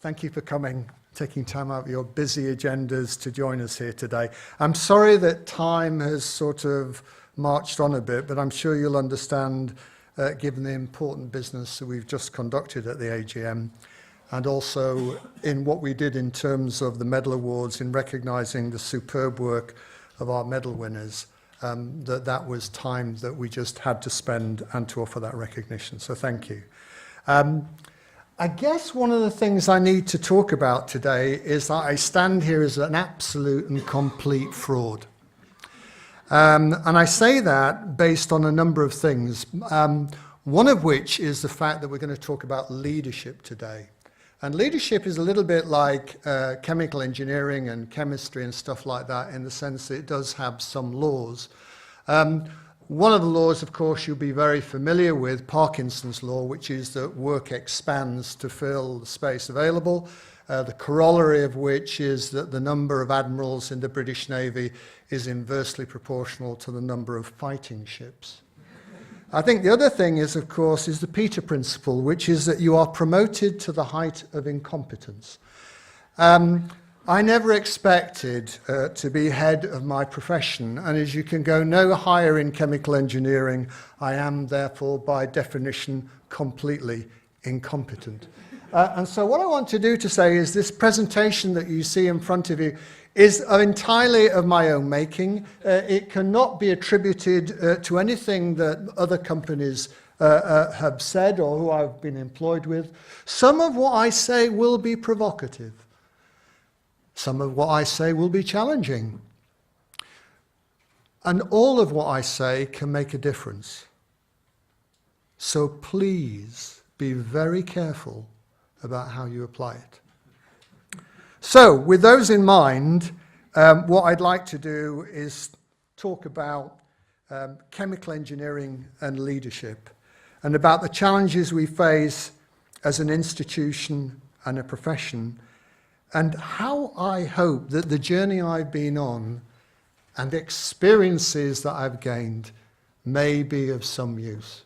Thank you for coming, taking time out of your busy agendas to join us here today. I'm sorry that time has sort of marched on a bit, but I'm sure you'll understand, given the important business that we've just conducted at the AGM, and also in what we did in terms of the medal awards in recognising the superb work of our medal winners, that was time that we just had to spend and to offer that recognition. So thank you. I guess one of the things I need to talk about today is that I stand here as an absolute and complete fraud. And I say that based on a number of things, one of which is the fact that we're going to talk about leadership today. And leadership is a little bit like chemical engineering and chemistry and stuff like that, in the sense that it does have some laws. One of the laws, of course, you'll be very familiar with, Parkinson's law, which is that work expands to fill the space available. The corollary of which is that the number of admirals in the British Navy is inversely proportional to the number of fighting ships. I think the other thing is, of course, is the Peter Principle, which is that you are promoted to the height of incompetence. I never expected to be head of my profession, and as you can go no higher in chemical engineering, I am therefore by definition completely incompetent. And so what I want to do to say is this presentation that you see in front of you is entirely of my own making. It cannot be attributed to anything that other companies have said or who I've been employed with. Some of what I say will be provocative. Some of what I say will be challenging. And all of what I say can make a difference. So please be very careful about how you apply it. So with those in mind, what I'd like to do is talk about chemical engineering and leadership, and about the challenges we face as an institution and a profession, and how I hope that the journey I've been on and the experiences that I've gained may be of some use.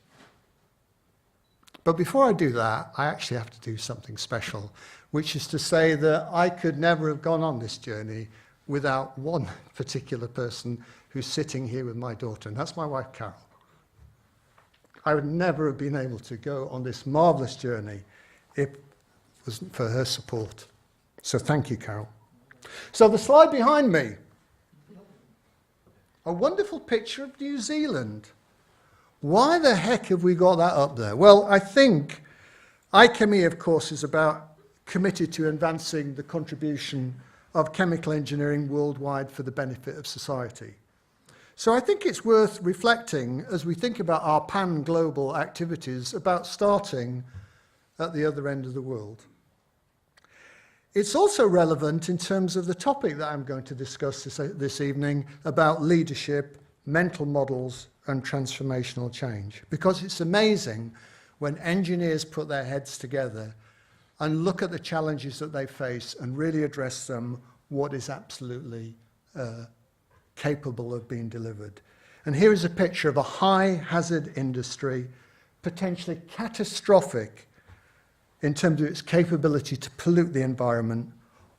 But before I do that, I actually have to do something special, which is to say that I could never have gone on this journey without one particular person who's sitting here with my daughter, and that's my wife, Carol. I would never have been able to go on this marvellous journey if it wasn't for her support. So thank you, Carol. So the slide behind me, a wonderful picture of New Zealand. Why the heck have we got that up there? Well, I think IChemE, of course, is committed to advancing the contribution of chemical engineering worldwide for the benefit of society. So I think it's worth reflecting, as we think about our pan-global activities, about starting at the other end of the world. It's also relevant in terms of the topic that I'm going to discuss this evening about leadership, mental models, and transformational change. Because it's amazing when engineers put their heads together and look at the challenges that they face and really address them, what is absolutely capable of being delivered. And here is a picture of a high-hazard industry, potentially catastrophic in terms of its capability to pollute the environment,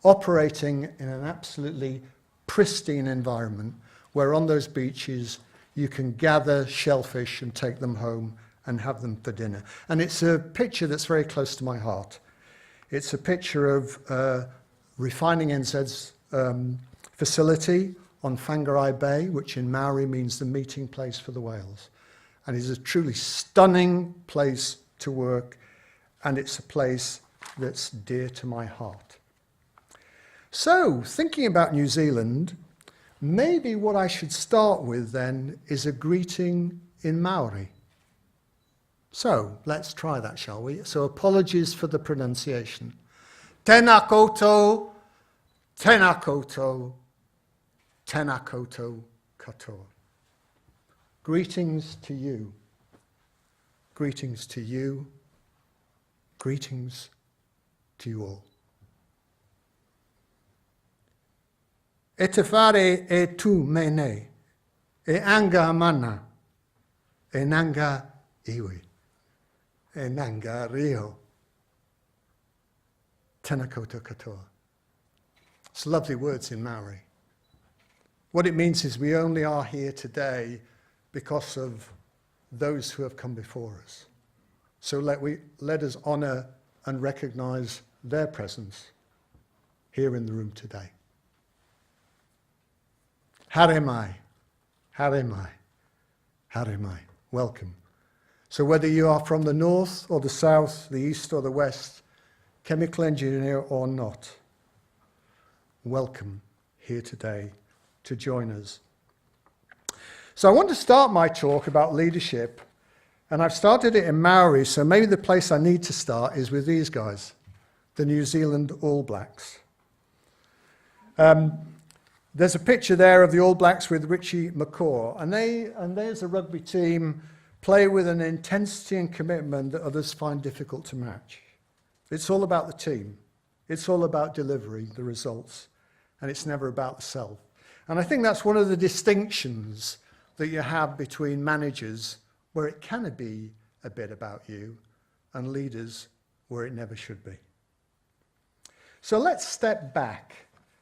operating in an absolutely pristine environment where on those beaches you can gather shellfish and take them home and have them for dinner. And it's a picture that's very close to my heart. It's a picture of Refining NZ's facility on Whangarei Bay, which in Maori means the meeting place for the whales. And it's a truly stunning place to work, and it's a place that's dear to my heart. So, thinking about New Zealand, maybe what I should start with then is a greeting in Maori. So, let's try that, shall we? So, apologies for the pronunciation. Tēnā koutou, tēnā koutou, tēnā koutou katoa. Greetings to you. Greetings to you. Greetings to you all. E te whare e tū mene, e anga mana, e nanga iwi, e nanga rio. tēnā koutou katoa. It's lovely words in Maori. What it means is we only are here today because of those who have come before us. So let us honour and recognise their presence here in the room today. Haere mai, haere mai, haere mai. Welcome. So whether you are from the north or the south, the east or the west, chemical engineer or not, welcome here today to join us. So I want to start my talk about leadership, and I've started it in Maori, so maybe the place I need to start is with these guys, the New Zealand All Blacks. There's a picture there of the All Blacks with Richie McCaw, and there's a rugby team play with an intensity and commitment that others find difficult to match. It's all about the team. It's all about delivery, the results, and it's never about the self. And I think that's one of the distinctions that you have between managers, where it can be a bit about you, and leaders, where it never should be. So let's step back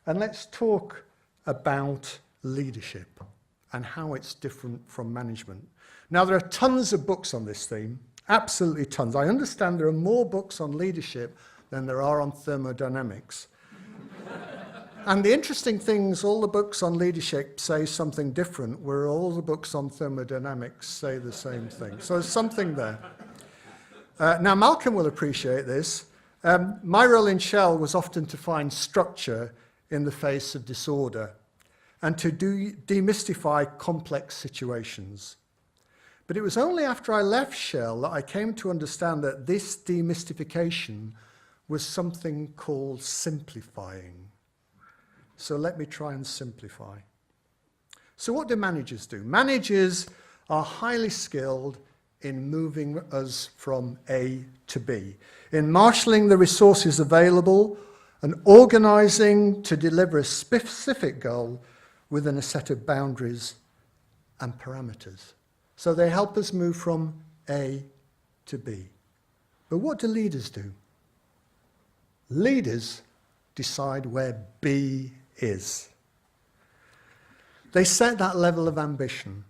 and let's talk about leadership and how it's different from management. Now, there are tons of books on this theme, absolutely tons. I understand there are more books on leadership than there are on thermodynamics. And the interesting thing is all the books on leadership say something different, where all the books on thermodynamics say the same thing. So there's something there. Now, Malcolm will appreciate this. My role in Shell was often to find structure in the face of disorder and to demystify complex situations. But it was only after I left Shell that I came to understand that this demystification was something called simplifying. So let me try and simplify. So what do managers do? Managers are highly skilled in moving us from A to B, in marshalling the resources available and organising to deliver a specific goal within a set of boundaries and parameters. So they help us move from A to B. But what do leaders do? Leaders decide where B is. They set that level of ambition.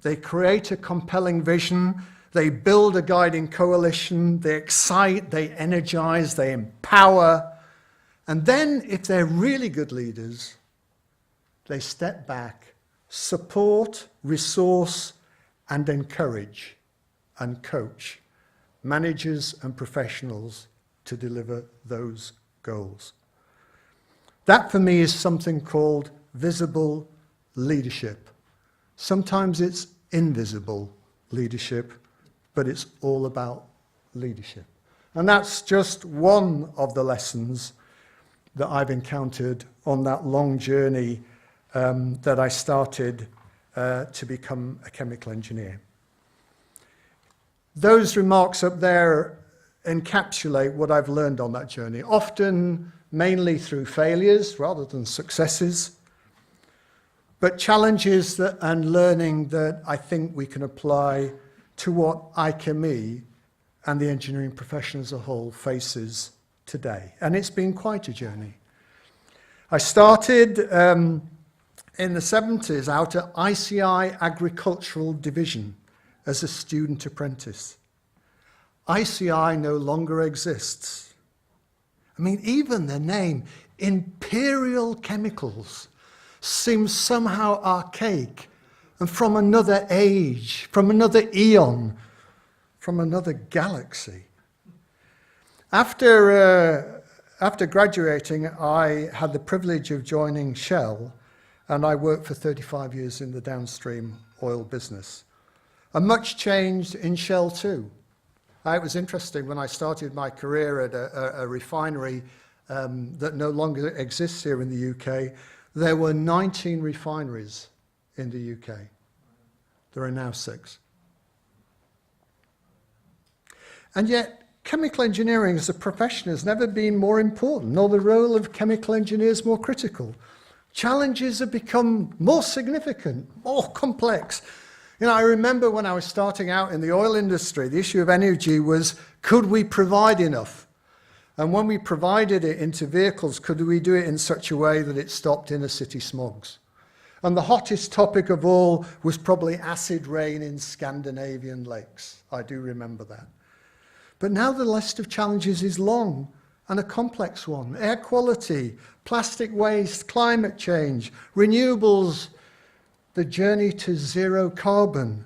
They create a compelling vision. They build a guiding coalition. They excite, they energize, they empower. And then, if they're really good leaders, they step back, support, resource, and encourage and coach managers and professionals to deliver those goals. That for me is something called visible leadership. Sometimes it's invisible leadership, but it's all about leadership. And that's just one of the lessons that I've encountered on that long journey that I started to become a chemical engineer. Those remarks up there encapsulate what I've learned on that journey, often mainly through failures rather than successes, but challenges and learning that I think we can apply to what IChemE and the engineering profession as a whole faces today. And it's been quite a journey. I started in the 70s out at ICI Agricultural Division as a student apprentice. ICI no longer exists. I mean, even the name, Imperial Chemicals, seems somehow archaic and from another age, from another eon, from another galaxy. After graduating, I had the privilege of joining Shell, and I worked for 35 years in the downstream oil business. And much changed in Shell too. It was interesting when I started my career at a refinery that no longer exists here in the UK. There were 19 refineries in the UK. There are now 6. And yet, chemical engineering as a profession has never been more important, nor the role of chemical engineers more critical. Challenges have become more significant, more complex. You know, I remember when I was starting out in the oil industry, the issue of energy was, could we provide enough? And when we provided it into vehicles, could we do it in such a way that it stopped inner city smogs? And the hottest topic of all was probably acid rain in Scandinavian lakes. I do remember that. But now the list of challenges is long and a complex one. Air quality, plastic waste, climate change, renewables, the journey to zero carbon,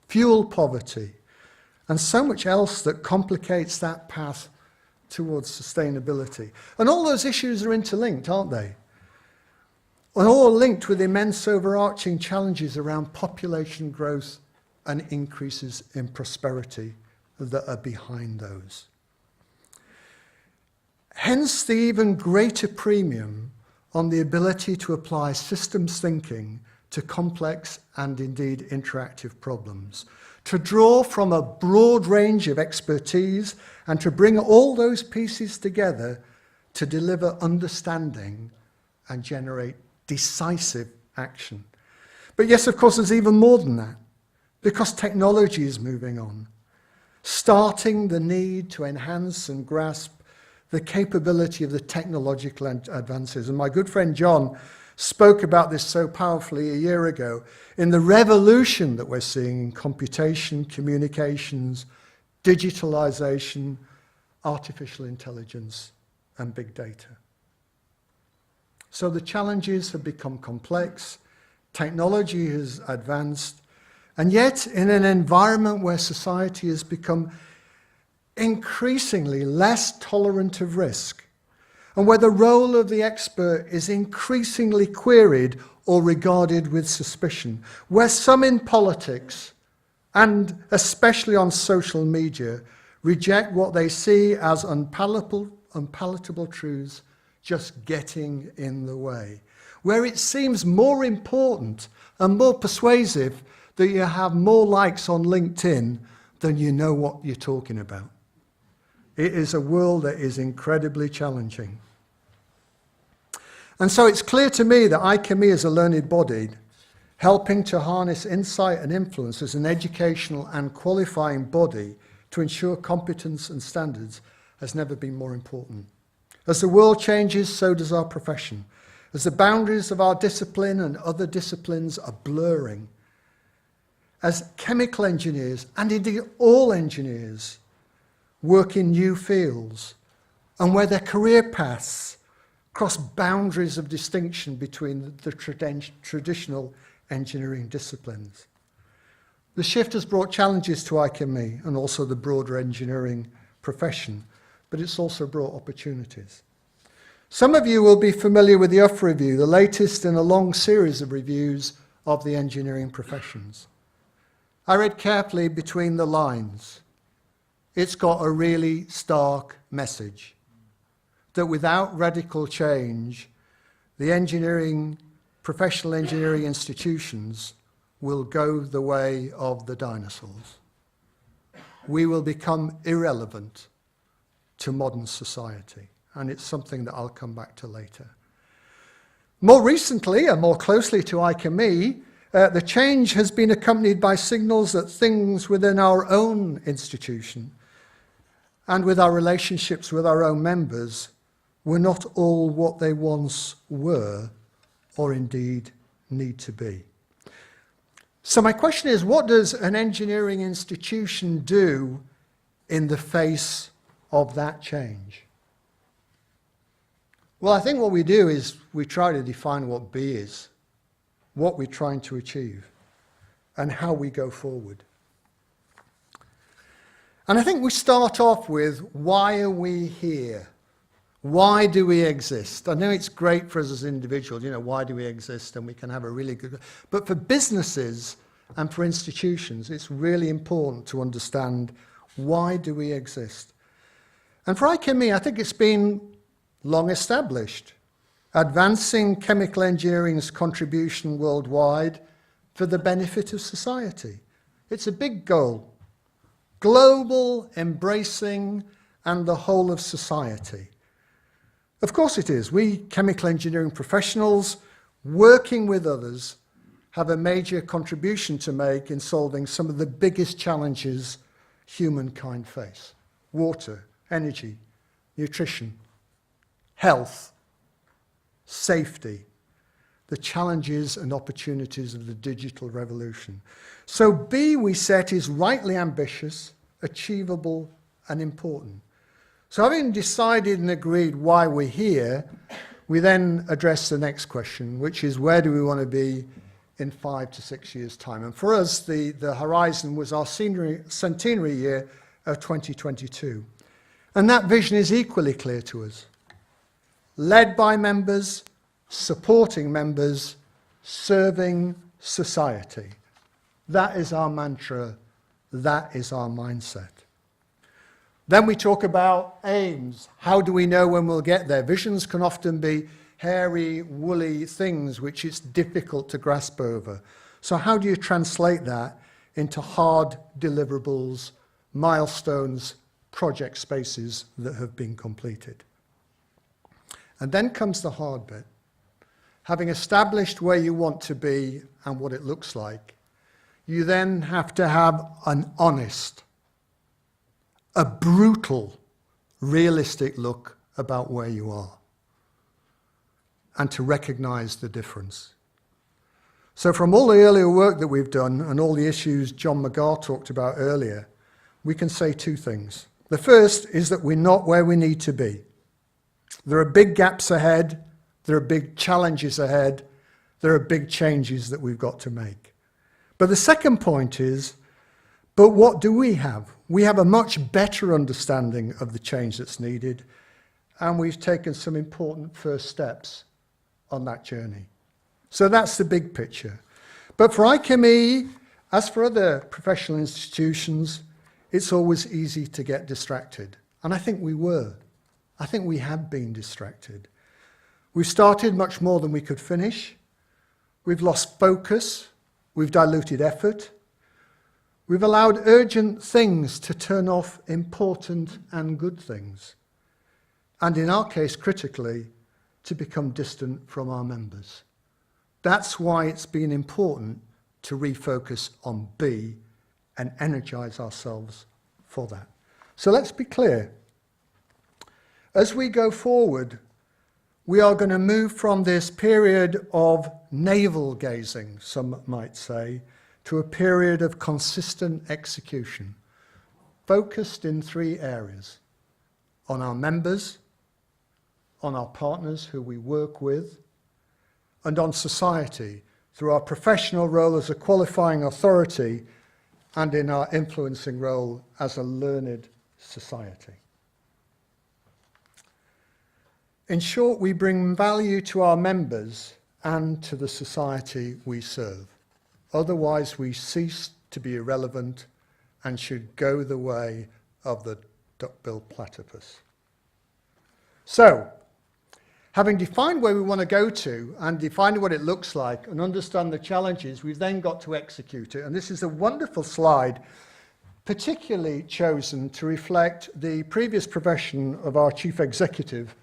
fuel poverty, and so much else that complicates that path towards sustainability. And all those issues are interlinked, aren't they? And all linked with immense overarching challenges around population growth and increases in prosperity that are behind those. Hence the even greater premium on the ability to apply systems thinking to complex and indeed interactive problems, to draw from a broad range of expertise and to bring all those pieces together to deliver understanding and generate decisive action. But yes, of course, there's even more than that, because technology is moving on, starting the need to enhance and grasp the capability of the technological advances. And my good friend John spoke about this so powerfully a year ago in the revolution that we're seeing in computation, communications, digitalization, artificial intelligence, and big data. So the challenges have become complex, technology has advanced, and yet in an environment where society has become increasingly less tolerant of risk, and where the role of the expert is increasingly queried or regarded with suspicion, where some in politics, and especially on social media, reject what they see as unpalatable truths just getting in the way, where it seems more important and more persuasive that you have more likes on LinkedIn than you know what you're talking about. It is a world that is incredibly challenging. And so it's clear to me that IChemE is a learned body, helping to harness insight and influence as an educational and qualifying body to ensure competence and standards has never been more important. As the world changes, so does our profession. As the boundaries of our discipline and other disciplines are blurring, as chemical engineers, and indeed all engineers, work in new fields, and where their career paths cross boundaries of distinction between the traditional engineering disciplines. The shift has brought challenges to IChemE and also the broader engineering profession, but it's also brought opportunities. Some of you will be familiar with the UF Review, the latest in a long series of reviews of the engineering professions. I read carefully between the lines. It's got a really stark message that without radical change, the professional engineering institutions will go the way of the dinosaurs. We will become irrelevant to modern society, and it's something that I'll come back to later. More recently, and more closely to IChemE, the change has been accompanied by signals that things within our own institution and with our relationships with our own members were not all what they once were, or indeed need to be. So my question is, what does an engineering institution do in the face of that change? Well, I think what we do is we try to define what B is, what we're trying to achieve, and how we go forward. And I think we start off with, why are we here? Why do we exist? I know it's great for us as individuals, why do we exist? And we can have a really good... But for businesses and for institutions, it's really important to understand, why do we exist? And for IChemE, I think it's been long established, advancing chemical engineering's contribution worldwide for the benefit of society. It's a big goal, global, embracing, and the whole of society. Of course it is. We chemical engineering professionals, working with others, have a major contribution to make in solving some of the biggest challenges humankind face: water, energy, nutrition, health, safety, the challenges and opportunities of the digital revolution. So B, we set, is rightly ambitious, achievable, and important. So having decided and agreed why we're here, we then address the next question, which is where do we want to be in 5 to 6 years' time? And for us, the horizon was our centenary year of 2022. And that vision is equally clear to us. Led by members, supporting members, serving society. That is our mantra. That is our mindset. Then we talk about aims. How do we know when we'll get there? Visions can often be hairy, woolly things which it's difficult to grasp over. So how do you translate that into hard deliverables, milestones, project spaces that have been completed? And then comes the hard bit. Having established where you want to be and what it looks like, you then have to have an honest, a brutal, realistic look about where you are and to recognize the difference. So from all the earlier work that we've done and all the issues John McGarr talked about earlier, we can say two things. The first is that we're not where we need to be. There are big gaps ahead, there are big challenges ahead, there are big changes that we've got to make. But the second point is, but what do we have? We have a much better understanding of the change that's needed, and we've taken some important first steps on that journey. So that's the big picture. But for IChemE, as for other professional institutions, it's always easy to get distracted. And I think we were. I think we have been distracted. We've started much more than we could finish. We've lost focus. We've diluted effort. We've allowed urgent things to turn off important and good things. And in our case, critically, to become distant from our members. That's why it's been important to refocus on B and energize ourselves for that. So let's be clear. As we go forward, we are going to move from this period of navel gazing, some might say, to a period of consistent execution, focused in 3 areas: on our members, on our partners who we work with, and on society through our professional role as a qualifying authority and in our influencing role as a learned society. In short, we bring value to our members and to the society we serve. Otherwise, we cease to be irrelevant and should go the way of the duck-billed platypus. So, having defined where we want to go to and defined what it looks like and understand the challenges, we've then got to execute it. And this is a wonderful slide, particularly chosen to reflect the previous profession of our chief executive,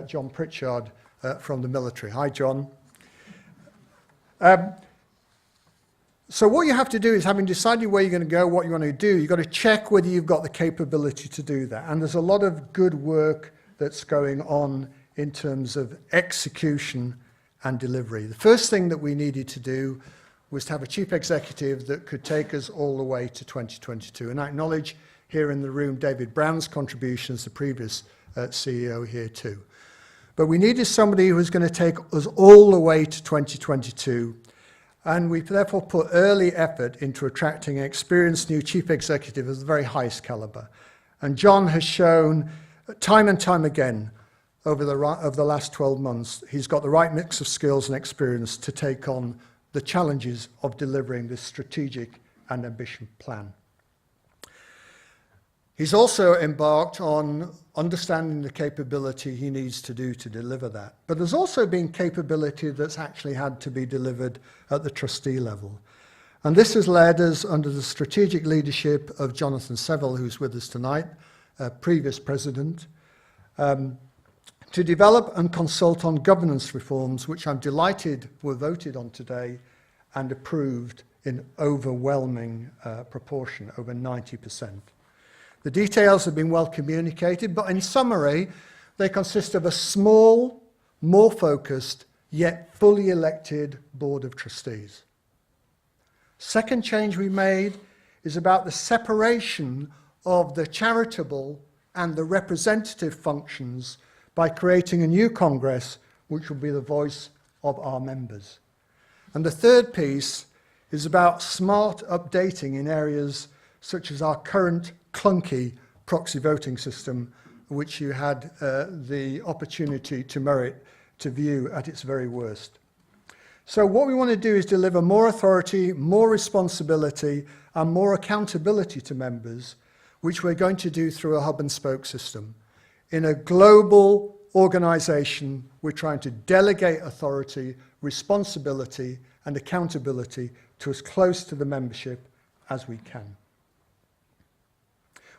John Pritchard, from the military. Hi, John. So what you have to do is, having decided where you're going to go, what you want to do, you've got to check whether you've got the capability to do that. And there's a lot of good work that's going on in terms of execution and delivery. The first thing that we needed to do was to have a chief executive that could take us all the way to 2022. And I acknowledge here in the room David Brown's contributions, the previous CEO here too. But we needed somebody who was going to take us all the way to 2022. And we've therefore put early effort into attracting an experienced new chief executive of the very highest caliber. And John has shown time and time again over the last 12 months, he's got the right mix of skills and experience to take on the challenges of delivering this strategic and ambitious plan. He's also embarked on understanding the capability he needs to do to deliver that. But there's also been capability that's actually had to be delivered at the trustee level. And this has led us, under the strategic leadership of Jonathan Seville, who's with us tonight, previous president, to develop and consult on governance reforms, which I'm delighted were voted on today and approved in overwhelming proportion, over 90%. The details have been well communicated, but in summary, they consist of a small, more focused, yet fully elected Board of Trustees. Second change we made is about the separation of the charitable and the representative functions by creating a new Congress, which will be the voice of our members. And the third piece is about smart updating in areas such as our current clunky proxy voting system, which you had the opportunity to view at its very worst. So what we want to do is deliver more authority, more responsibility, and more accountability to members, which we're going to do through a hub and spoke system. In a global organisation, we're trying to delegate authority, responsibility, and accountability to as close to the membership as we can.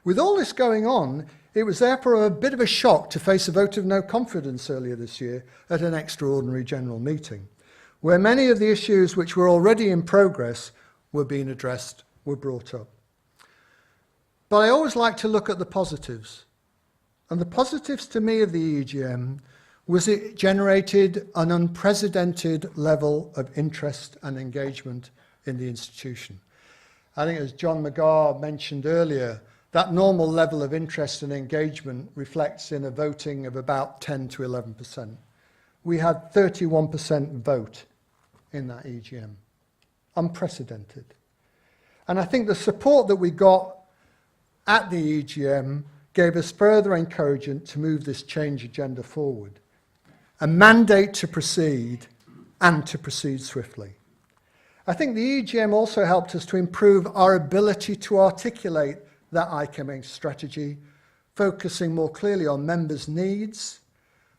With all this going on, it was therefore a bit of a shock to face a vote of no confidence earlier this year at an extraordinary general meeting, where many of the issues which were already in progress were being addressed, were brought up. But I always like to look at the positives. And the positives to me of the EGM was it generated an unprecedented level of interest and engagement in the institution. I think, as John McGarr mentioned earlier, that normal level of interest and engagement reflects in a voting of about 10 to 11%. We had 31% vote in that EGM. Unprecedented. And I think the support that we got at the EGM gave us further encouragement to move this change agenda forward. A mandate to proceed and to proceed swiftly. I think the EGM also helped us to improve our ability to articulate that IChemE strategy, focusing more clearly on members' needs,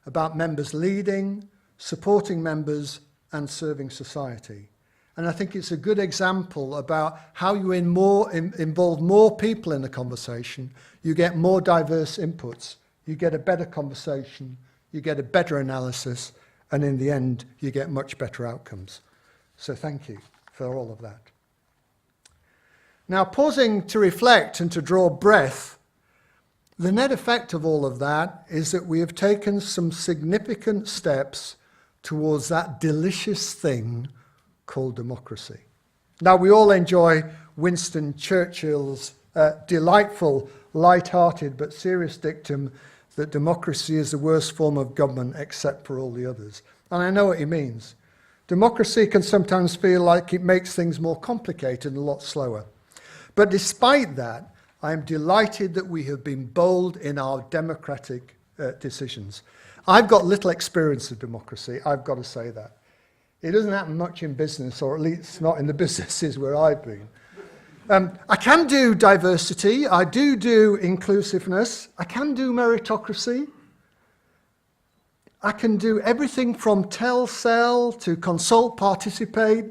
about members leading, supporting members, and serving society. And I think it's a good example about how you involve more people in the conversation, you get more diverse inputs, you get a better conversation, you get a better analysis, and in the end, you get much better outcomes. So thank you for all of that. Now, pausing to reflect and to draw breath, the net effect of all of that is that we have taken some significant steps towards that delicious thing called democracy. Now, we all enjoy Winston Churchill's delightful, light-hearted but serious dictum that democracy is the worst form of government except for all the others. And I know what he means. Democracy can sometimes feel like it makes things more complicated and a lot slower. But despite that, I am delighted that we have been bold in our democratic decisions. I've got little experience of democracy, I've got to say that. It doesn't happen much in business, or at least not in the businesses where I've been. I can do diversity, I do inclusiveness, I can do meritocracy. I can do everything from tell, sell, to consult, participate,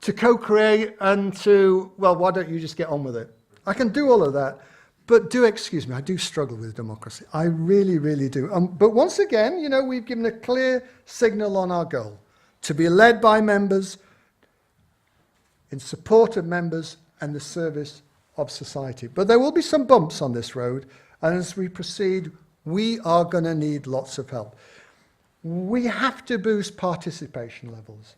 to co-create, and to, well, why don't you just get on with it? I can do all of that, but excuse me, I do struggle with democracy. I really, really do. But once again, you know, we've given a clear signal on our goal, to be led by members, in support of members, and the service of society. But there will be some bumps on this road, and as we proceed, we are going to need lots of help. We have to boost participation levels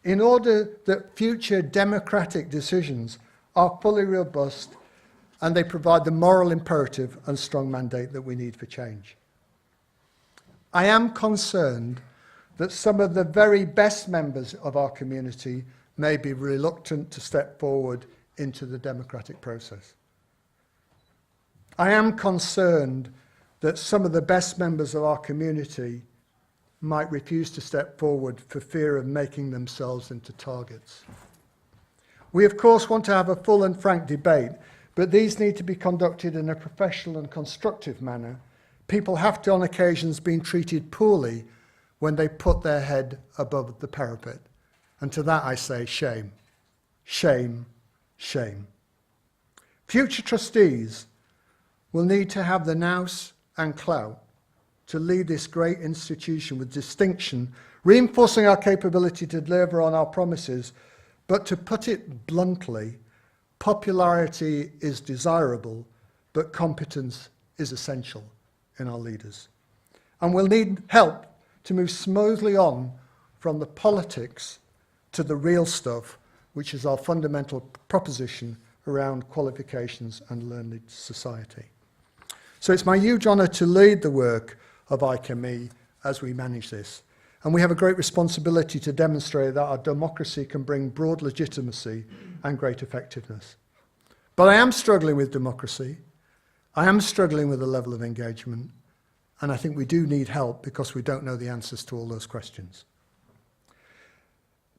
in order that future democratic decisions are fully robust and they provide the moral imperative and strong mandate that we need for change. I am concerned that some of the very best members of our community may be reluctant to step forward into the democratic process. I am concerned that some of the best members of our community might refuse to step forward for fear of making themselves into targets. We, of course, want to have a full and frank debate, but these need to be conducted in a professional and constructive manner. People have to, on occasions, been treated poorly when they put their head above the parapet. And to that I say shame, shame, shame. Future trustees will need to have the nous and clout to lead this great institution with distinction, reinforcing our capability to deliver on our promises. But to put it bluntly, popularity is desirable, but competence is essential in our leaders. And we'll need help to move smoothly on from the politics to the real stuff, which is our fundamental proposition around qualifications and learned society. So it's my huge honour to lead the work of IChemE as we manage this. And we have a great responsibility to demonstrate that our democracy can bring broad legitimacy and great effectiveness. But I am struggling with democracy. I am struggling with the level of engagement. And I think we do need help because we don't know the answers to all those questions.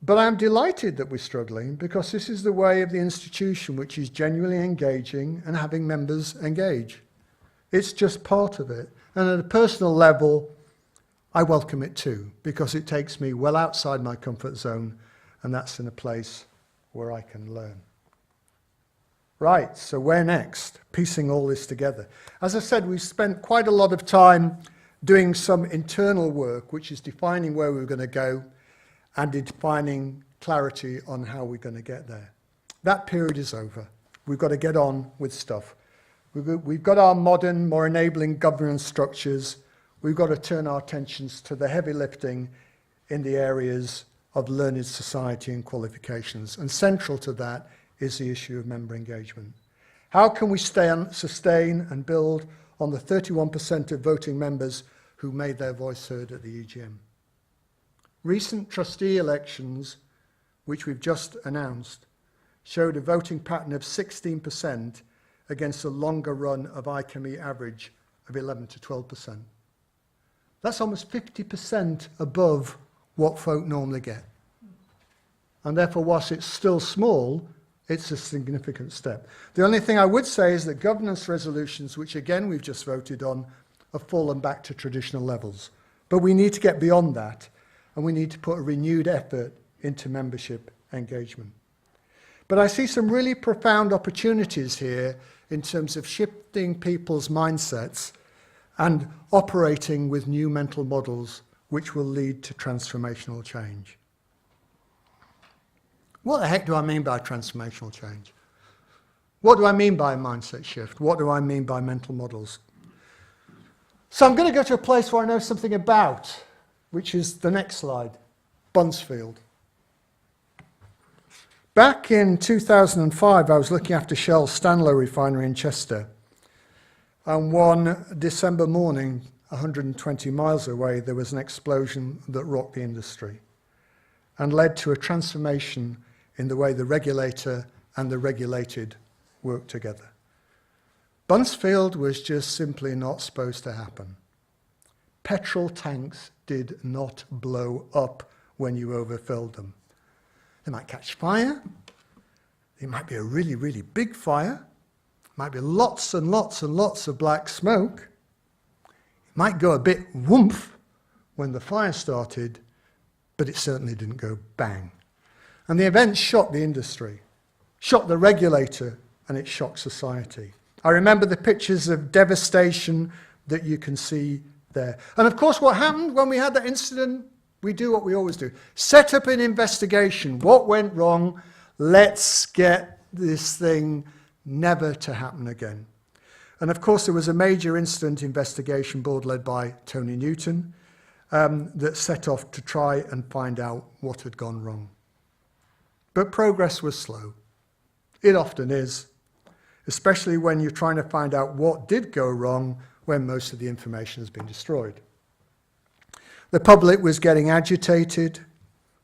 But I'm delighted that we're struggling because this is the way of the institution which is genuinely engaging and having members engage. It's just part of it. And at a personal level, I welcome it too, because it takes me well outside my comfort zone, and that's in a place where I can learn. Right, so where next? Piecing all this together. As I said, we've spent quite a lot of time doing some internal work, which is defining where we're going to go and defining clarity on how we're going to get there. That period is over. We've got to get on with stuff. We've got our modern, more enabling governance structures. We've got to turn our attentions to the heavy lifting in the areas of learned society and qualifications. And central to that is the issue of member engagement. How can we sustain and build on the 31% of voting members who made their voice heard at the AGM? Recent trustee elections, which we've just announced, showed a voting pattern of 16% against a longer run of IChemE average of 11 to 12%. That's almost 50% above what folk normally get. And therefore, whilst it's still small, it's a significant step. The only thing I would say is that governance resolutions, which again we've just voted on, have fallen back to traditional levels. But we need to get beyond that, and we need to put a renewed effort into membership engagement. But I see some really profound opportunities here in terms of shifting people's mindsets and operating with new mental models which will lead to transformational change. What the heck do I mean by transformational change? What do I mean by a mindset shift? What do I mean by mental models? So I'm going to go to a place where I know something about, which is the next slide, Buncefield. Back in 2005, I was looking after Shell's Stanlow refinery in Chester. And one December morning, 120 miles away, there was an explosion that rocked the industry and led to a transformation in the way the regulator and the regulated work together. Buncefield was just simply not supposed to happen. Petrol tanks did not blow up when you overfilled them. They might catch fire. It might be a really, really big fire. It might be lots and lots and lots of black smoke. It might go a bit whoomph when the fire started, but it certainly didn't go bang. And the event shocked the industry, shocked the regulator, and it shocked society. I remember the pictures of devastation that you can see there. And of course, what happened when we had that incident? We do what we always do. Set up an investigation. What went wrong? Let's get this thing never to happen again. And of course, there was a major incident investigation board led by Tony Newton that set off to try and find out what had gone wrong. But progress was slow. It often is, especially when you're trying to find out what did go wrong when most of the information has been destroyed. The public was getting agitated,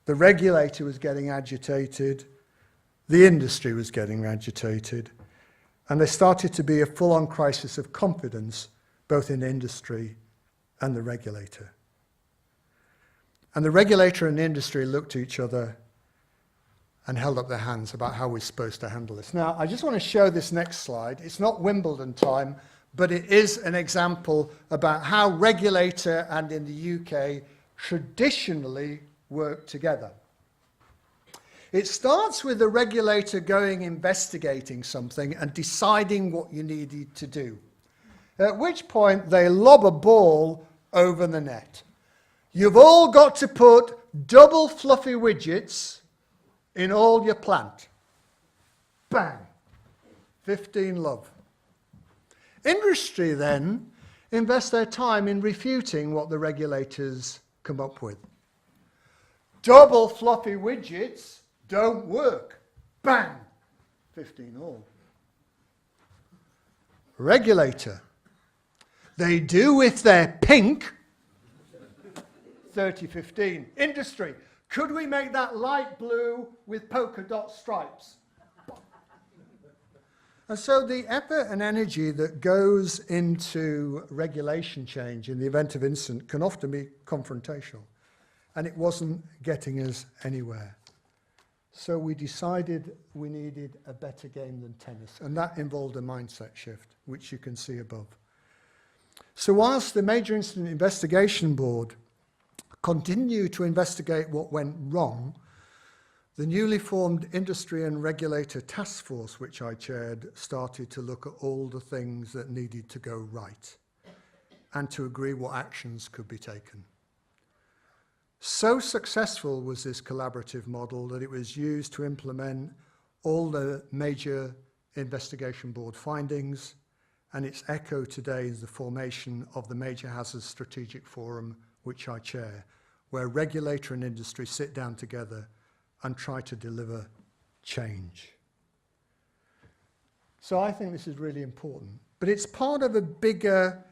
the regulator was getting agitated, the industry was getting agitated, and there started to be a full-on crisis of confidence both in industry and the regulator. And the regulator and the industry looked at each other and held up their hands about how we're supposed to handle this. Now, I just want to show this next slide. It's not Wimbledon time, but it is an example about how regulator and in the UK traditionally work together. It starts with the regulator going investigating something and deciding what you needed to do, at which point they lob a ball over the net. You've all got to put double fluffy widgets in all your plant. Bang. 15 love. Industry then invests their time in refuting what the regulators come up with. Double floppy widgets don't work. Bang! 15 all. Regulator. They do if they're pink. 30-15. Industry. Could we make that light blue with polka dot stripes? And so the effort and energy that goes into regulation change in the event of incident can often be confrontational. And it wasn't getting us anywhere. So we decided we needed a better game than tennis. And that involved a mindset shift, which you can see above. So whilst the Major Incident Investigation Board continued to investigate what went wrong, the newly formed Industry and Regulator Task Force, which I chaired, started to look at all the things that needed to go right and to agree what actions could be taken. So successful was this collaborative model that it was used to implement all the Major Investigation Board findings, and its echo today is the formation of the Major Hazards Strategic Forum, which I chair, where regulator and industry sit down together and try to deliver change. So I think this is really important, but it's part of a bigger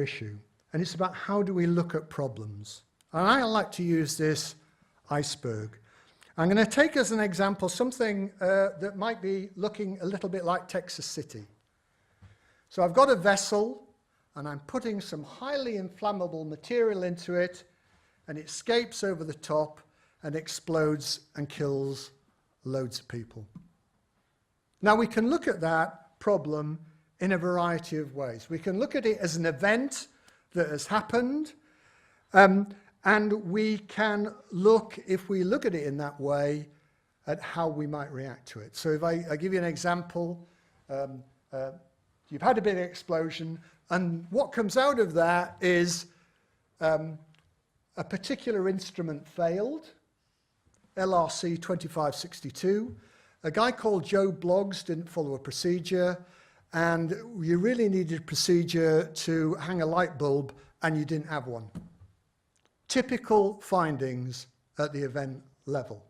issue, and it's about how do we look at problems. And I like to use this iceberg. I'm going to take as an example something that might be looking a little bit like Texas City. So I've got a vessel, and I'm putting some highly inflammable material into it, and it escapes over the top and explodes and kills loads of people. Now we can look at that problem in a variety of ways. We can look at it as an event that has happened, and we can look, if we look at it in that way, at how we might react to it. So if I give you an example, you've had a big explosion, and what comes out of that is a particular instrument failed, LRC 2562. A guy called Joe Bloggs didn't follow a procedure, and you really needed a procedure to hang a light bulb, and you didn't have one. Typical findings at the event level.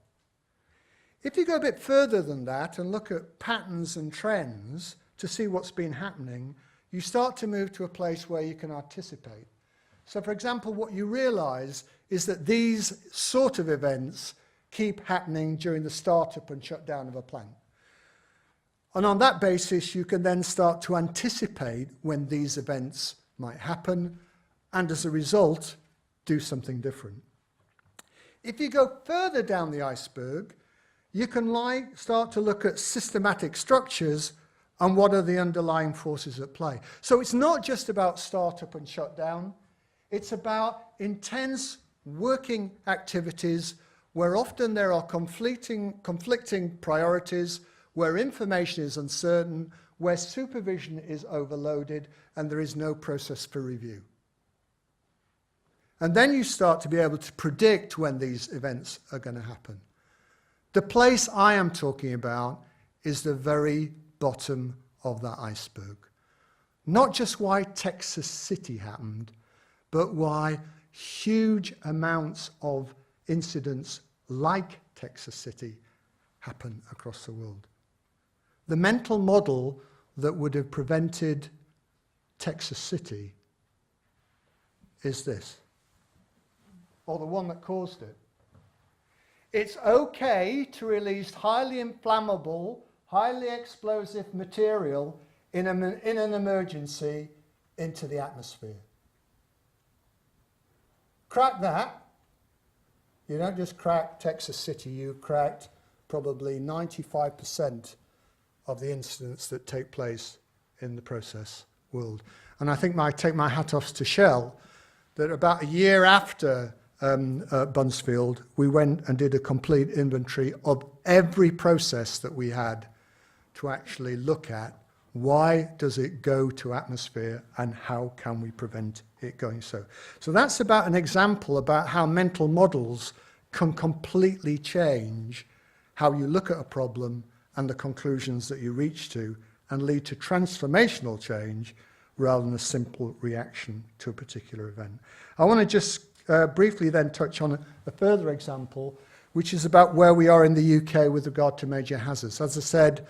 If you go a bit further than that and look at patterns and trends to see what's been happening, you start to move to a place where you can anticipate. So, for example, what you realize is that these sort of events keep happening during the startup and shutdown of a plant. And on that basis, you can then start to anticipate when these events might happen, and as a result, do something different. If you go further down the iceberg, you can start to look at systematic structures and what are the underlying forces at play. So it's not just about startup and shutdown. It's about intense working activities where often there are conflicting priorities, where information is uncertain, where supervision is overloaded, and there is no process for review. And then you start to be able to predict when these events are going to happen. The place I am talking about is the very bottom of that iceberg. Not just why Texas City happened, but why huge amounts of incidents like Texas City happen across the world. The mental model that would have prevented Texas City is this, or the one that caused it. It's okay to release highly inflammable, highly explosive material in an emergency into the atmosphere. Crack that. You don't just crack Texas City, you cracked probably 95% of the incidents that take place in the process world. And I think I take my hat off to Shell, that about a year after Buncefield, we went and did a complete inventory of every process that we had to actually look at why does it go to atmosphere and how can we prevent it going so. So that's about an example about how mental models can completely change how you look at a problem and the conclusions that you reach to, and lead to transformational change rather than a simple reaction to a particular event. I want to just briefly then touch on a further example, which is about where we are in the UK with regard to major hazards. As I said,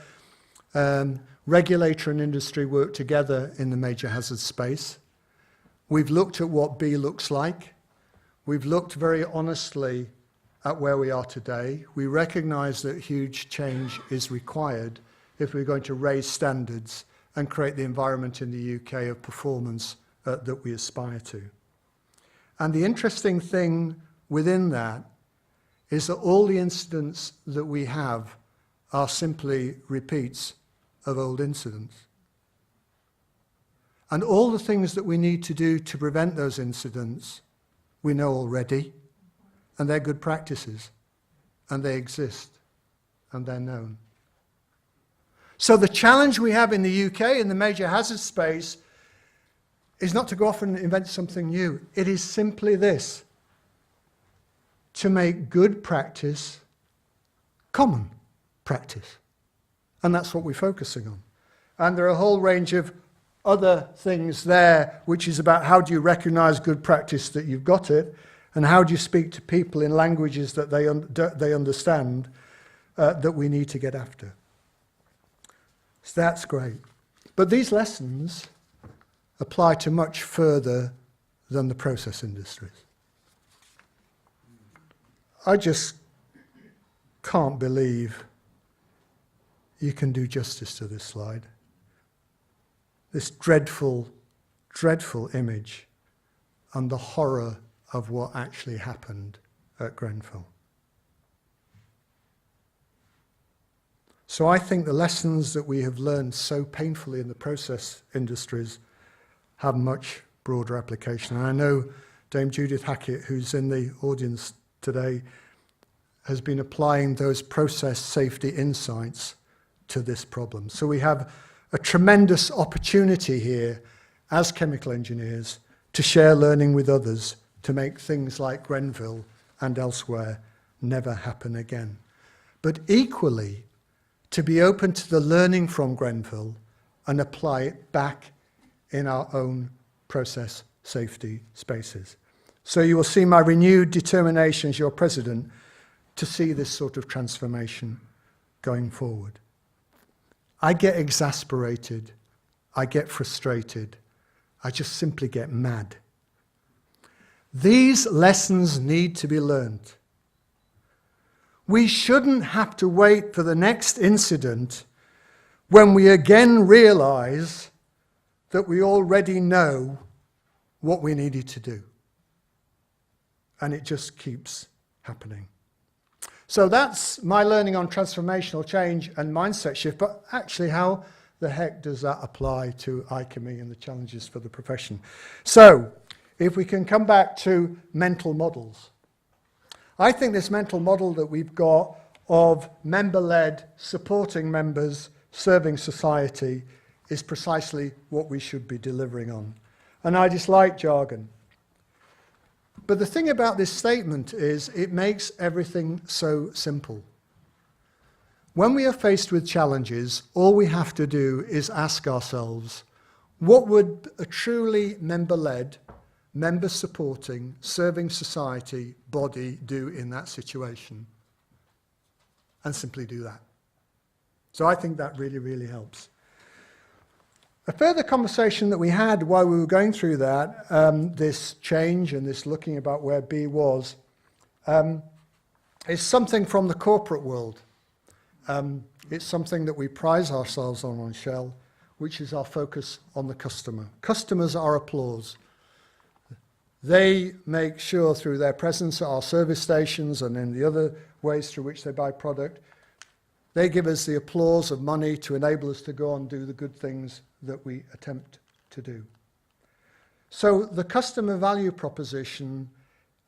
regulator and industry work together in the major hazard space. We've looked at what B looks like. We've looked very honestly at where we are today. We recognise that huge change is required if we're going to raise standards and create the environment in the UK of performance that we aspire to. And the interesting thing within that is that all the incidents that we have are simply repeats of old incidents. And all the things that we need to do to prevent those incidents, we know already, and they're good practices, and they exist, and they're known. So the challenge we have in the UK in the major hazard space is not to go off and invent something new. It is simply this: to make good practice common practice. And that's what we're focusing on. And there are a whole range of other things there, which is about how do you recognize good practice that you've got it, and how do you speak to people in languages that they understand that we need to get after. So that's great. But these lessons apply to much further than the process industries. I just can't believe you can do justice to this slide. This dreadful, dreadful image and the horror of what actually happened at Grenfell. So I think the lessons that we have learned so painfully in the process industries have much broader application. And I know Dame Judith Hackett, who's in the audience today, has been applying those process safety insights to this problem. So we have a tremendous opportunity here as chemical engineers to share learning with others to make things like Grenfell and elsewhere never happen again. But equally, to be open to the learning from Grenfell and apply it back in our own process safety spaces. So you will see my renewed determination as your president to see this sort of transformation going forward. I get exasperated, I get frustrated, I just simply get mad. These lessons need to be learned. We shouldn't have to wait for the next incident when we again realize that we already know what we needed to do. And it just keeps happening. So that's my learning on transformational change and mindset shift, but actually how the heck does that apply to IChemE and the challenges for the profession? So if we can come back to mental models. I think this mental model that we've got of member-led, supporting members, serving society is precisely what we should be delivering on. And I dislike jargon. But the thing about this statement is it makes everything so simple. When we are faced with challenges, all we have to do is ask ourselves, what would a truly member-led, member-supporting, serving society body do in that situation? And simply do that. So I think that really, really helps. A further conversation that we had while we were going through that, this change and this looking about where B was, is something from the corporate world. It's something that we prize ourselves on Shell, which is our focus on the customer. Customers are applause. They make sure through their presence at our service stations and in the other ways through which they buy product, they give us the applause of money to enable us to go on and do the good things that we attempt to do. So the customer value proposition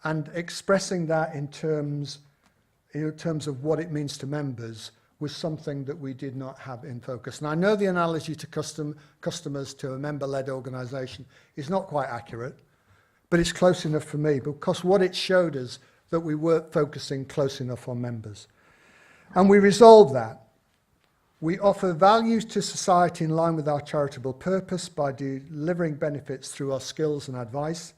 and expressing that in terms of what it means to members was something that we did not have in focus. And I know the analogy to customers to a member-led organisation is not quite accurate, but it's close enough for me because what it showed us that we weren't focusing close enough on members. And we resolved that. We offer value to society in line with our charitable purpose by delivering benefits through our skills and advice.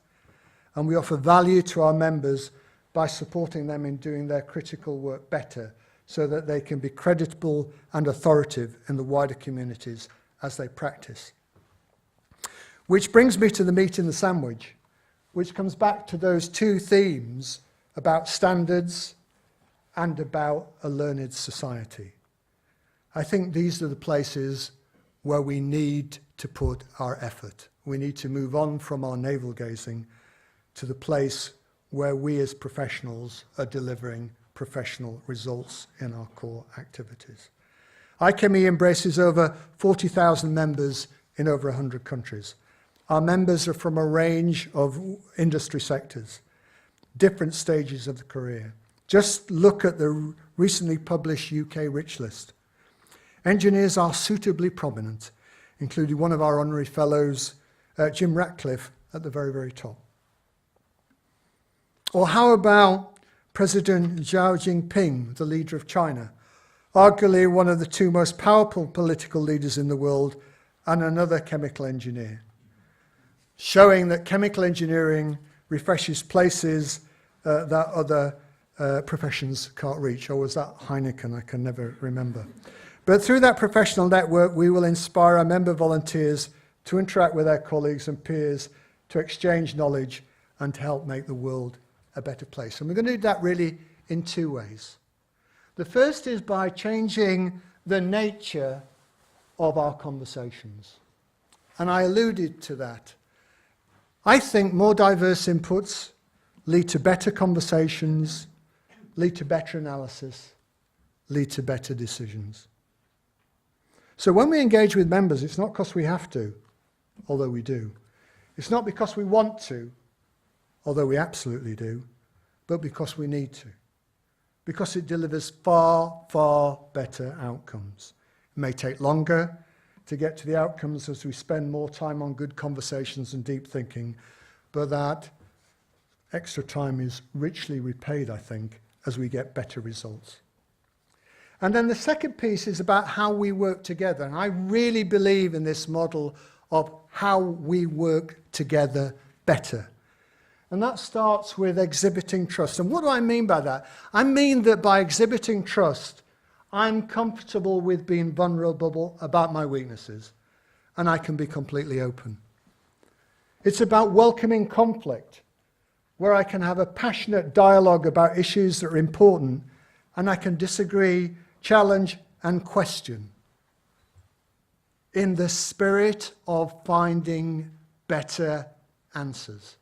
And we offer value to our members by supporting them in doing their critical work better so that they can be creditable and authoritative in the wider communities as they practice. Which brings me to the meat in the sandwich, which comes back to those two themes about standards and about a learned society. I think these are the places where we need to put our effort. We need to move on from our navel-gazing to the place where we as professionals are delivering professional results in our core activities. IChemE embraces over 40,000 members in over 100 countries. Our members are from a range of industry sectors, different stages of the career. Just look at the recently published UK Rich List. Engineers are suitably prominent, including one of our honorary fellows, Jim Ratcliffe, at the very, very top. Or how about President Xi Jinping, the leader of China, arguably one of the two most powerful political leaders in the world, and another chemical engineer, showing that chemical engineering refreshes places that other professions can't reach. Or was that Heineken? I can never remember. But through that professional network, we will inspire our member volunteers to interact with their colleagues and peers, to exchange knowledge, and to help make the world a better place. And we're going to do that really in two ways. The first is by changing the nature of our conversations. And I alluded to that. I think more diverse inputs lead to better conversations, lead to better analysis, lead to better decisions. So when we engage with members, it's not because we have to, although we do. It's not because we want to, although we absolutely do, but because we need to. Because it delivers far, far better outcomes. It may take longer to get to the outcomes as we spend more time on good conversations and deep thinking, but that extra time is richly repaid, I think, as we get better results. And then the second piece is about how we work together. And I really believe in this model of how we work together better. And that starts with exhibiting trust. And what do I mean by that? I mean that by exhibiting trust, I'm comfortable with being vulnerable about my weaknesses, and I can be completely open. It's about welcoming conflict, where I can have a passionate dialogue about issues that are important, and I can disagree, challenge, and question in the spirit of finding better answers.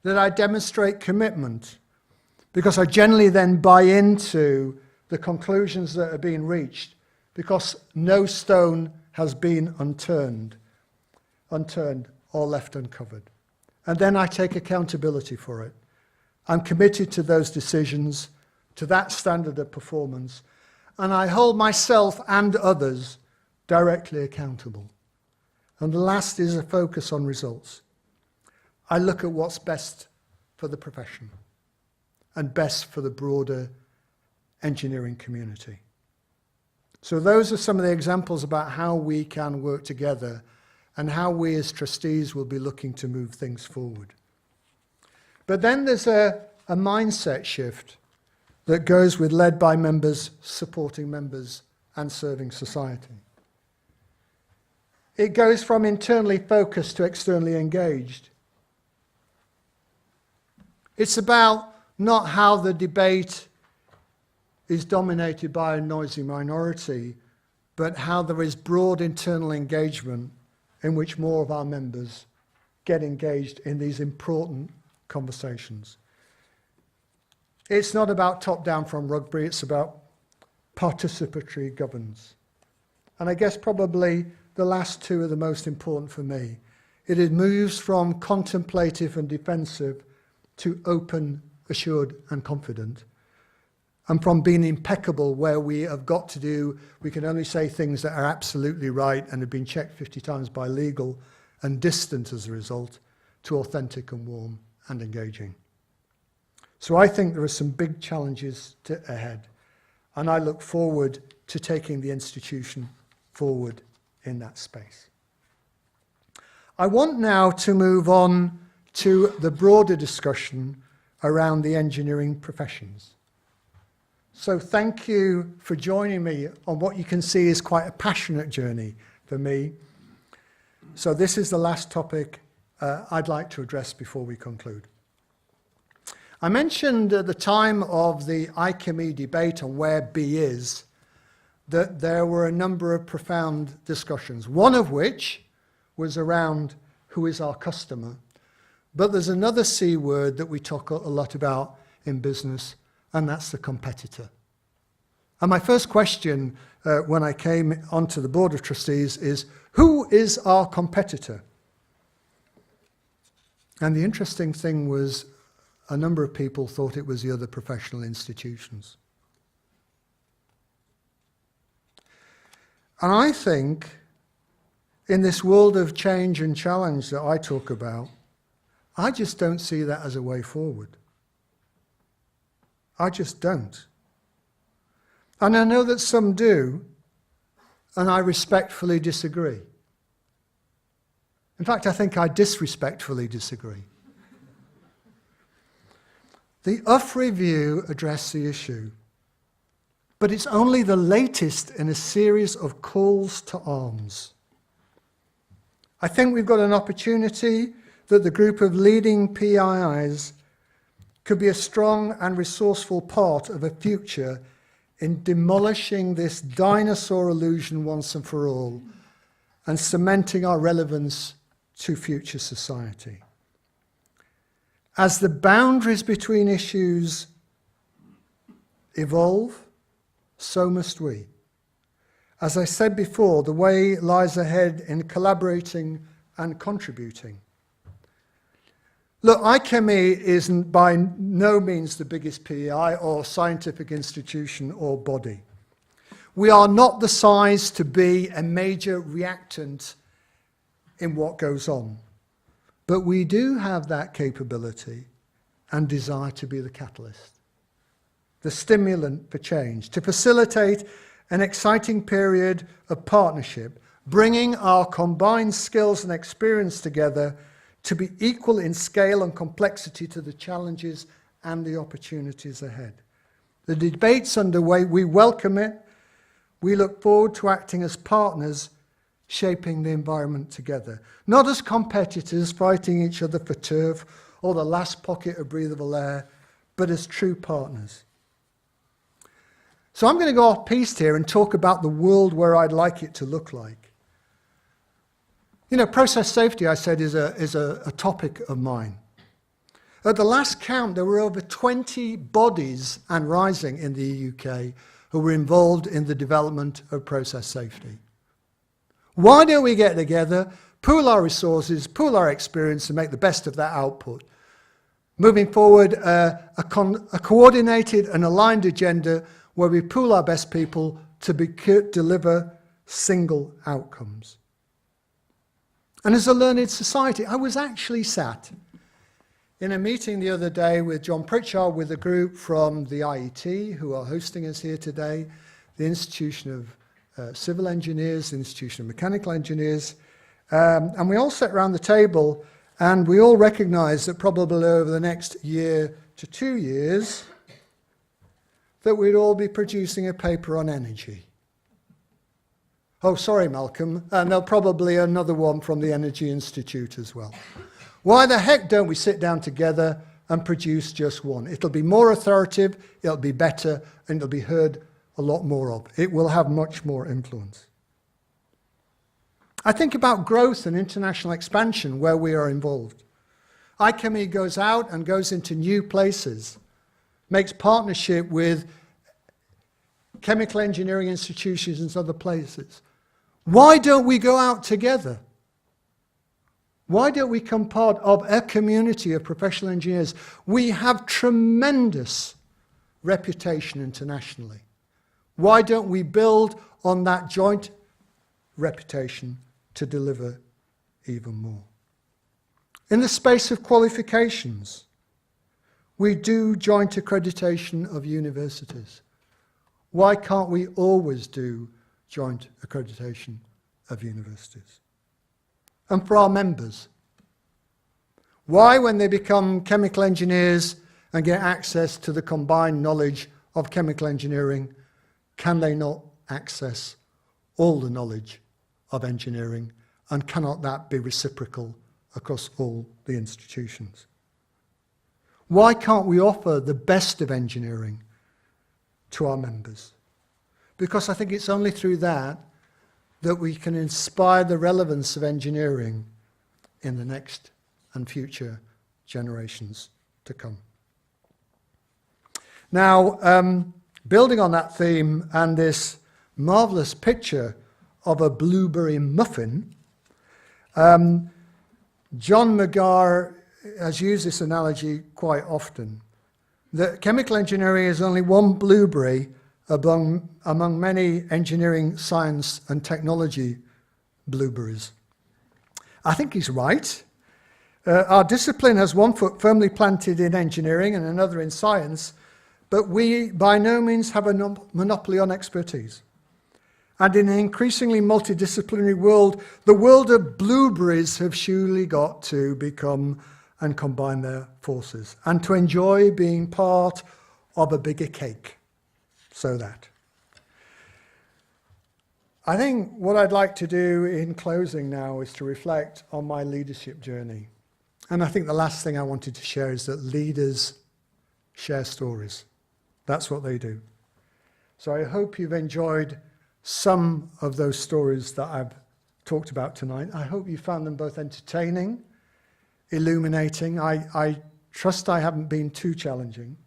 That I demonstrate commitment, because I generally then buy into the conclusions that are being reached, because no stone has been unturned or left uncovered. And then I take accountability for it. I'm committed to those decisions, to that standard of performance, and I hold myself and others directly accountable. And the last is a focus on results. I look at what's best for the profession and best for the broader engineering community. So those are some of the examples about how we can work together and how we as trustees will be looking to move things forward. But then there's a mindset shift that goes with led by members, supporting members, and serving society. It goes from internally focused to externally engaged. It's about not how the debate is dominated by a noisy minority, but how there is broad internal engagement in which more of our members get engaged in these important conversations. It's not about top-down from rugby, it's about participatory governance. And I guess probably the last two are the most important for me. It moves from contemplative and defensive to open, assured, and confident. And from being impeccable where we have got to do, we can only say things that are absolutely right and have been checked 50 times by legal, and distant as a result, to authentic and warm and engaging. So I think there are some big challenges ahead, and I look forward to taking the institution forward in that space. I want now to move on to the broader discussion around the engineering professions. So thank you for joining me on what you can see is quite a passionate journey for me. So this is the last topic I'd like to address before we conclude. I mentioned at the time of the IChemE debate on where B is, that there were a number of profound discussions, one of which was around who is our customer. But there's another C word that we talk a lot about in business, and that's the competitor. And my first question when I came onto the Board of Trustees is, who is our competitor? And the interesting thing was a number of people thought it was the other professional institutions. And I think in this world of change and challenge that I talk about, I just don't see that as a way forward. I just don't. And I know that some do, and I respectfully disagree. In fact, I think I disrespectfully disagree. The UF review addressed the issue, but it's only the latest in a series of calls to arms. I think we've got an opportunity that the group of leading PIIs could be a strong and resourceful part of a future in demolishing this dinosaur illusion once and for all and cementing our relevance to future society. As the boundaries between issues evolve, so must we. As I said before, the way lies ahead in collaborating and contributing. Look, IChemE is by no means the biggest PEI or scientific institution or body. We are not the size to be a major reactant in what goes on. But we do have that capability and desire to be the catalyst, the stimulant for change, to facilitate an exciting period of partnership, bringing our combined skills and experience together to be equal in scale and complexity to the challenges and the opportunities ahead. The debate's underway. We welcome it. We look forward to acting as partners, shaping the environment together, not as competitors fighting each other for turf or the last pocket of breathable air, but as true partners. So I'm going to go off piste here and talk about the world where I'd like it to look like. You know, process safety, I said, is a topic of mine. At the last count, there were over 20 bodies and rising in the UK who were involved in the development of process safety. Why don't we get together, pool our resources, pool our experience, and make the best of that output? Moving forward, a coordinated and aligned agenda where we pool our best people to deliver single outcomes. And as a learned society, I was actually sat in a meeting the other day with John Pritchard with a group from the IET, who are hosting us here today, the Institution of Civil Engineers, the Institution of Mechanical Engineers, and we all sat around the table and we all recognized that probably over the next year to 2 years that we'd all be producing a paper on energy. Oh, sorry, Malcolm, and there'll probably another one from the Energy Institute as well. Why the heck don't we sit down together and produce just one? It'll be more authoritative, it'll be better, and it'll be heard a lot more of. It will have much more influence. I think about growth and international expansion where we are involved. IChemE goes out and goes into new places, makes partnership with chemical engineering institutions and other places. Why don't we go out together? Why don't we become part of a community of professional engineers? We have tremendous reputation internationally. Why don't we build on that joint reputation to deliver even more? In the space of qualifications, we do joint accreditation of universities. Why can't we always do joint accreditation of universities? And for our members, why, when they become chemical engineers and get access to the combined knowledge of chemical engineering, can they not access all the knowledge of engineering, and cannot that be reciprocal across all the institutions? Why can't we offer the best of engineering to our members? Because I think it's only through that that we can inspire the relevance of engineering in the next and future generations to come. Now, building on that theme and this marvellous picture of a blueberry muffin, John McGarr has used this analogy quite often, that chemical engineering is only one blueberry among many engineering, science and technology blueberries. I think he's right. Our discipline has one foot firmly planted in engineering and another in science, but we by no means have a monopoly on expertise. And in an increasingly multidisciplinary world, the world of blueberries have surely got to become and combine their forces and to enjoy being part of a bigger cake. So that. I think what I'd like to do in closing now is to reflect on my leadership journey. And I think the last thing I wanted to share is that leaders share stories. That's what they do. So I hope you've enjoyed some of those stories that I've talked about tonight. I hope you found them both entertaining, illuminating. I trust I haven't been too challenging.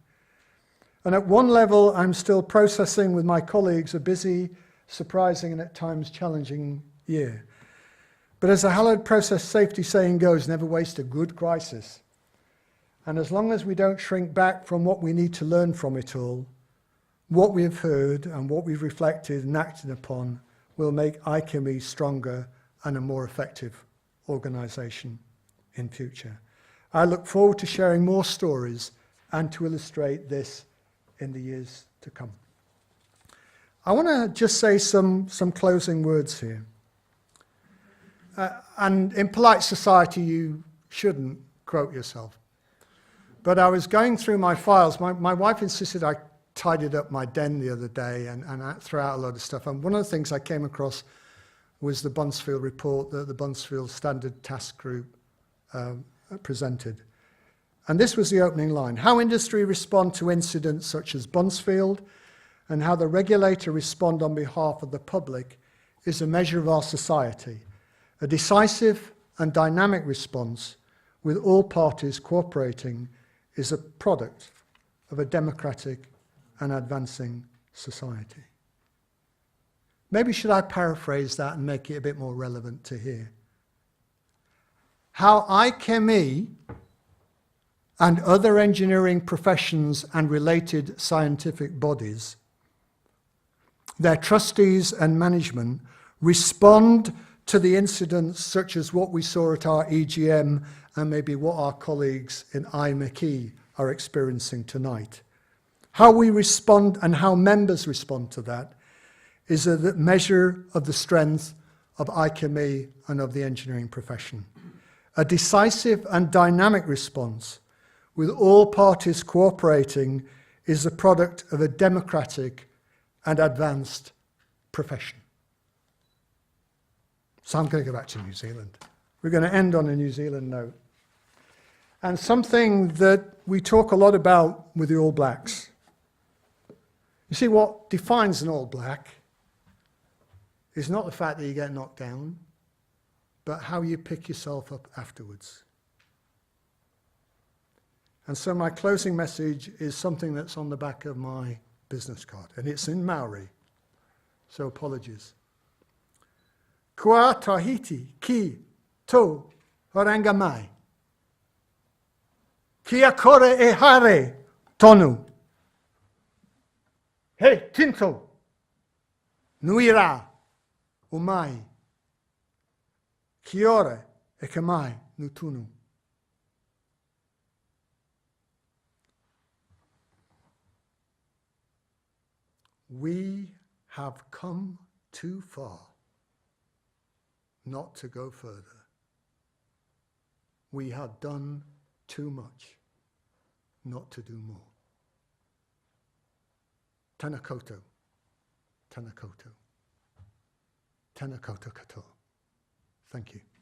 And at one level, I'm still processing with my colleagues a busy, surprising, and at times challenging year. But as the hallowed process safety saying goes, never waste a good crisis. And as long as we don't shrink back from what we need to learn from it all, what we have heard and what we've reflected and acted upon will make IChemE stronger and a more effective organisation in future. I look forward to sharing more stories and to illustrate this in the years to come. I want to just say some closing words here. And in polite society, you shouldn't quote yourself. But I was going through my files. My wife insisted I tidied up my den the other day and threw out a load of stuff. And one of the things I came across was the Buncefield report that the Buncefield Standard Task Group presented. And this was the opening line: how industry respond to incidents such as Buncefield and how the regulator respond on behalf of the public is a measure of our society. A decisive and dynamic response with all parties cooperating is a product of a democratic and advancing society. Maybe should I paraphrase that and make it a bit more relevant to here? How IChemE and other engineering professions and related scientific bodies, their trustees and management, respond to the incidents such as what we saw at our AGM and maybe what our colleagues in IChemE are experiencing tonight. How we respond and how members respond to that is a measure of the strength of IChemE and of the engineering profession. A decisive and dynamic response with all parties cooperating is the product of a democratic and advanced profession. So I'm going to go back to New Zealand. We're going to end on a New Zealand note. And something that we talk a lot about with the All Blacks. You see, what defines an All Black is not the fact that you get knocked down, but how you pick yourself up afterwards. And so my closing message is something that's on the back of my business card, and it's in Maori, so apologies. Kua tahiti ki tō horanga mai. Kia kore e hare tonu. He tinto nui rā o mai. Kia ora e ka mai nutunu. We have come too far not to go further. We have done too much not to do more. Tēnā koutou, tēnā koutou, tēnā koutou katoa. Thank you.